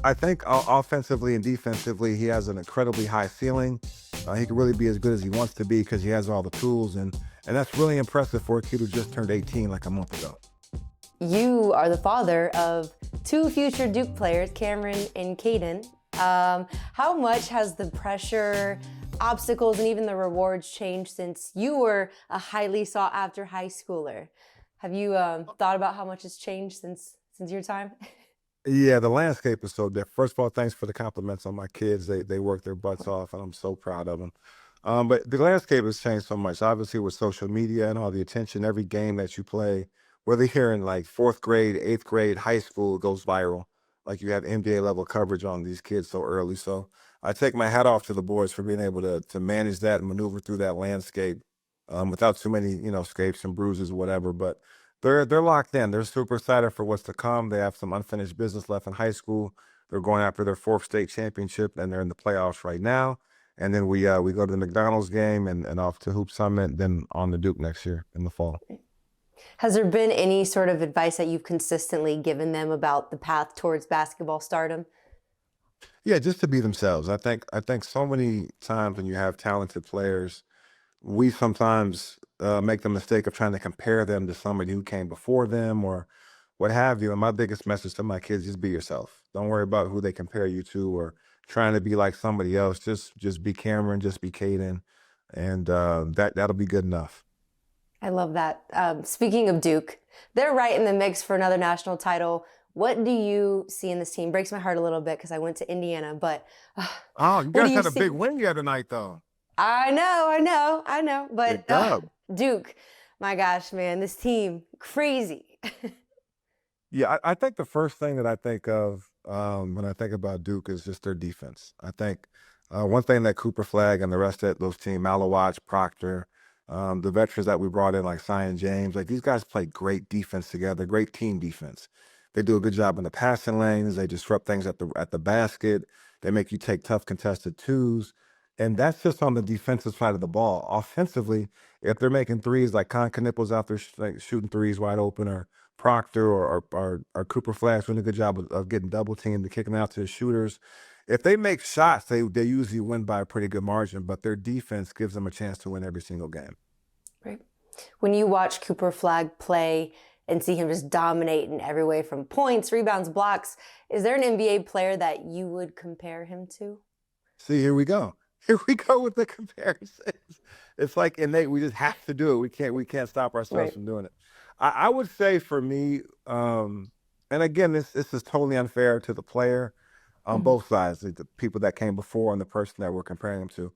I think offensively and defensively, he has an incredibly high ceiling. He can really be as good as he wants to be because he has all the tools, and that's really impressive for a kid who just turned 18 like a month ago. You are the father of two future Duke players, Cameron and Caden. How much has the pressure, obstacles, and even the rewards changed since you were a highly sought after high schooler? Have you thought about how much has changed since your time? Yeah, the landscape is so different. First of all, thanks for the compliments on my kids. They work their butts off, and I'm so proud of them. But the landscape has changed so much. Obviously, with social media and all the attention, every game that you play, whether you're in like fourth grade, eighth grade, high school, it goes viral. Like you have NBA level coverage on these kids so early. So I take my hat off to the boys for being able to manage that and maneuver through that landscape without too many, scrapes and bruises or whatever. But they're locked in. They're super excited for what's to come. They have some unfinished business left in high school. They're going after their fourth state championship, and they're in the playoffs right now. And then we go to the McDonald's game and off to Hoop Summit, then on to Duke next year in the fall. Has there been any sort of advice that you've consistently given them about the path towards basketball stardom? Yeah, just to be themselves. I think so many times when you have talented players, we sometimes make the mistake of trying to compare them to somebody who came before them or what have you. And my biggest message to my kids is be yourself. Don't worry about who they compare you to or trying to be like somebody else. Just be Cameron, just be Caden, and that'll be good enough. I love that. Speaking of Duke, they're right in the mix for another national title. What do you see in this team? Breaks my heart a little bit because I went to Indiana, but Oh, you what do guys you had a big see? win the other night, though. I know. Big But dub. Duke, my gosh, man, this team, crazy. Yeah, I think the first thing that I think of when I think about Duke is just their defense. I think one thing that Cooper Flagg and the rest of those team, Malawatch, Proctor, the veterans that we brought in like Cyan James, like these guys play great defense together, great team defense. They do a good job in the passing lanes. They disrupt things at the basket. They make you take tough contested twos. And that's just on the defensive side of the ball. Offensively, if they're making threes like Con Knipple's out there like, shooting threes wide open, or Proctor or Cooper Flash doing a good job of getting double teamed and kicking out to the shooters. If they make shots, they usually win by a pretty good margin, but their defense gives them a chance to win every single game. Right. When you watch Cooper Flagg play and see him just dominate in every way from points, rebounds, blocks, is there an NBA player that you would compare him to? See, here we go. Here we go with the comparisons. It's like innate. We just have to do it. We can't stop ourselves Right. from doing it. I would say for me, and again, this is totally unfair to the player on Mhm. both sides, the people that came before and the person that we're comparing him to.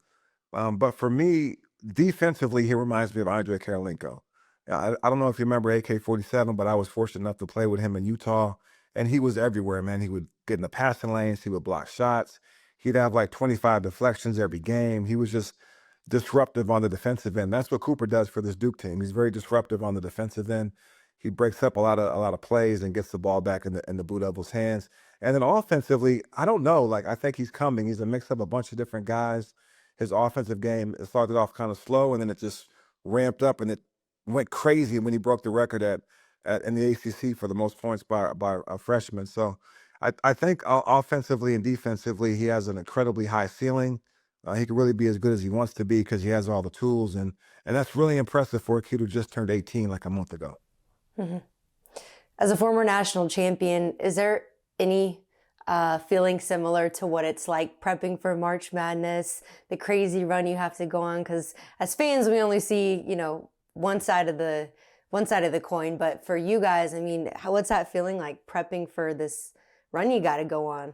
But for me, defensively, he reminds me of Andre Karolinko. I don't know if you remember AK-47, but I was fortunate enough to play with him in Utah, and he was everywhere, man. He would get in the passing lanes, he would block shots, he'd have like 25 deflections every game. He was just disruptive on the defensive end. That's what Cooper does for this Duke team. He's very disruptive on the defensive end. He breaks up a lot of plays and gets the ball back in the Blue Devils' hands. And then offensively, I don't know. Like I think he's coming. He's a mix of a bunch of different guys. His offensive game, it started off kind of slow, and then it just ramped up, and it went crazy when he broke the record at in the ACC for the most points by a freshman. So I think offensively and defensively, he has an incredibly high ceiling. He can really be as good as he wants to be because he has all the tools, and that's really impressive for a kid who just turned 18 like a month ago. Mhm. As a former national champion, is there any feeling similar to what it's like prepping for March Madness, the crazy run you have to go on? Because as fans, we only see, one side of the coin. But for you guys, I mean, what's that feeling like prepping for this run you got to go on?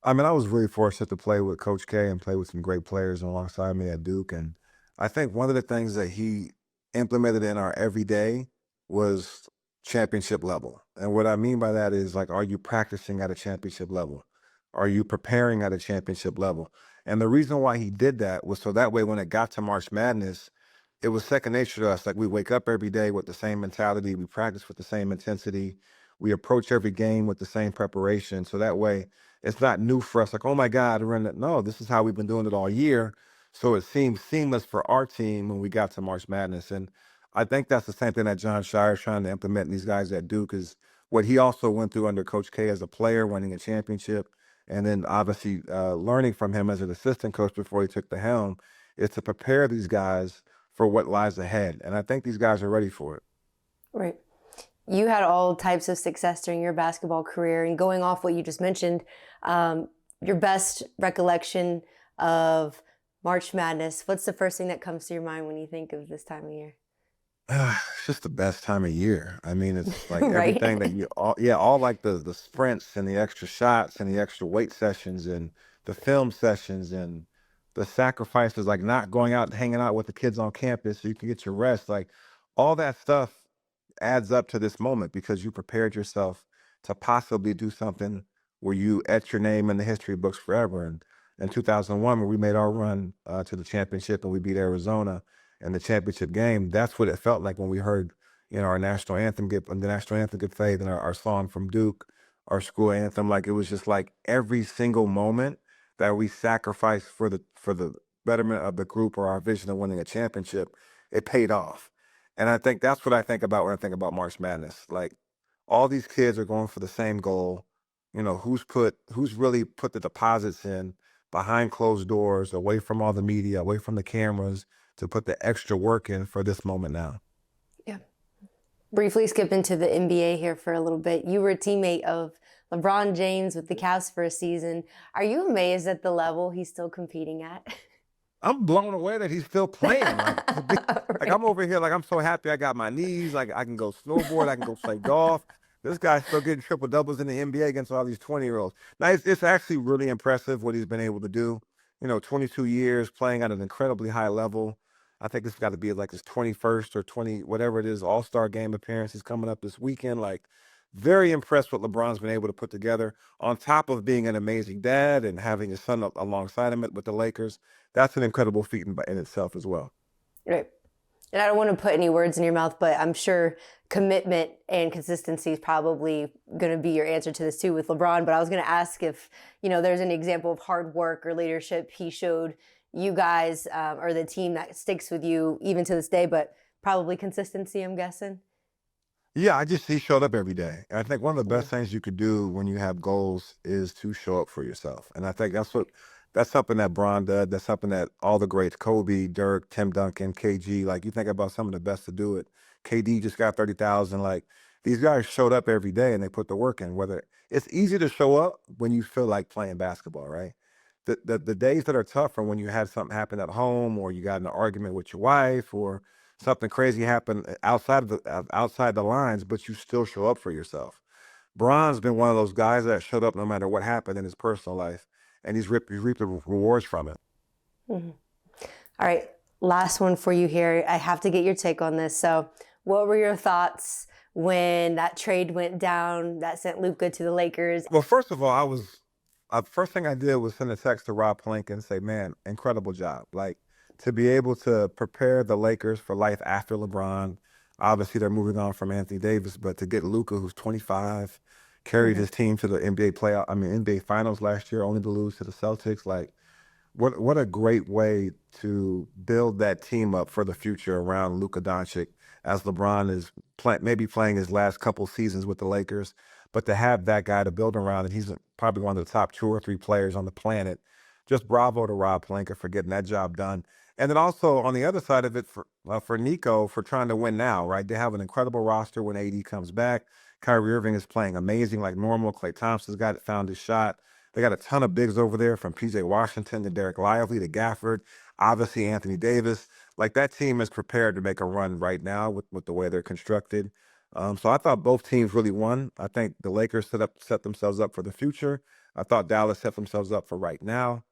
I mean, I was really fortunate to play with Coach K and play with some great players alongside me at Duke. And I think one of the things that he implemented in our everyday was championship level. And what I mean by that is like, are you practicing at a championship level? Are you preparing at a championship level? And the reason why he did that was so that way when it got to March Madness, it was second nature to us. Like we wake up every day with the same mentality, we practice with the same intensity, we approach every game with the same preparation. So that way it's not new for us. Like, oh my God, we're in it. No, this is how we've been doing it all year. So it seemed seamless for our team when we got to March Madness. And I think that's the same thing that John Shire is trying to implement in these guys at Duke is what he also went through under Coach K as a player, winning a championship, and then obviously learning from him as an assistant coach before he took the helm, is to prepare these guys for what lies ahead. And I think these guys are ready for it. Right. You had all types of success during your basketball career, and going off what you just mentioned, your best recollection of March Madness, what's the first thing that comes to your mind when you think of this time of year? It's just the best time of year. I mean, it's like Right? everything that you all, yeah, all like the sprints and the extra shots and the extra weight sessions and the film sessions and the sacrifices, like not going out and hanging out with the kids on campus so you can get your rest. Like all that stuff adds up to this moment because you prepared yourself to possibly do something where you etch your name in the history books forever. And in 2001, when we made our run to the championship and we beat Arizona in the championship game, that's what it felt like when we heard, our the national anthem get played, and our song from Duke, our school anthem. Like it was just like every single moment that we sacrificed for the betterment of the group or our vision of winning a championship, it paid off. And I think that's what I think about when I think about March Madness. Like all these kids are going for the same goal. Who's really put the deposits in behind closed doors, away from all the media, away from the cameras, to put the extra work in for this moment now. Yeah. Briefly skip into the NBA here for a little bit. You were a teammate of LeBron James with the Cavs for a season. Are you amazed at the level he's still competing at? I'm blown away that he's still playing. Like, like Right. I'm over here, like I'm so happy I got my knees. Like I can go snowboard, I can go play golf. This guy's still getting triple doubles in the NBA against all these 20-year-olds. Now it's actually really impressive what he's been able to do. 22 years playing at an incredibly high level. I think it's got to be like his 21st or 20, whatever it is, All-Star game appearance. He's coming up this weekend. Like, very impressed what LeBron's been able to put together. On top of being an amazing dad and having his son alongside him with the Lakers, that's an incredible feat in itself as well. Right. And I don't want to put any words in your mouth, but I'm sure commitment and consistency is probably going to be your answer to this too with LeBron. But I was going to ask if, there's an example of hard work or leadership he showed you guys or the team that sticks with you even to this day, but probably consistency, I'm guessing. Yeah, he showed up every day. And I think one of the Yeah. best things you could do when you have goals is to show up for yourself. And I think that's something that Bron did. That's something that all the greats, Kobe, Dirk, Tim Duncan, KG, like you think about some of the best to do it. KD just got 30,000. Like these guys showed up every day and they put the work in. Whether it's easy to show up when you feel like playing basketball, right? The days that are tough are when you had something happen at home or you got in an argument with your wife or something crazy happened outside the lines, but you still show up for yourself. Bron's been one of those guys that showed up no matter what happened in his personal life, and he's reaped the rewards from it. Mhm. All right. Last one for you here. I have to get your take on this. So, what were your thoughts when that trade went down that sent Luka to the Lakers? Well, first of all, first thing I did was send a text to Rob Pelinka and say, "Man, incredible job! Like to be able to prepare the Lakers for life after LeBron. Obviously, they're moving on from Anthony Davis, but to get Luka, who's 25, carried Mhm. his team to the NBA Finals last year, only to lose to the Celtics. Like, what a great way to build that team up for the future around Luka Doncic as LeBron is maybe playing his last couple seasons with the Lakers, but to have that guy to build around, and he's probably one of the top 2 or 3 players on the planet. Just bravo to Rob Pelinka for getting that job done. And then also on the other side of it for Nico for trying to win now, right? They have an incredible roster when AD comes back. Kyrie Irving is playing amazing like normal. Klay Thompson's found his shot. They got a ton of bigs over there from PJ Washington to Derek Lively to Gafford, obviously Anthony Davis. Like that team is prepared to make a run right now with the way they're constructed. So I thought both teams really won. I think the Lakers set themselves up for the future. I thought Dallas set themselves up for right now.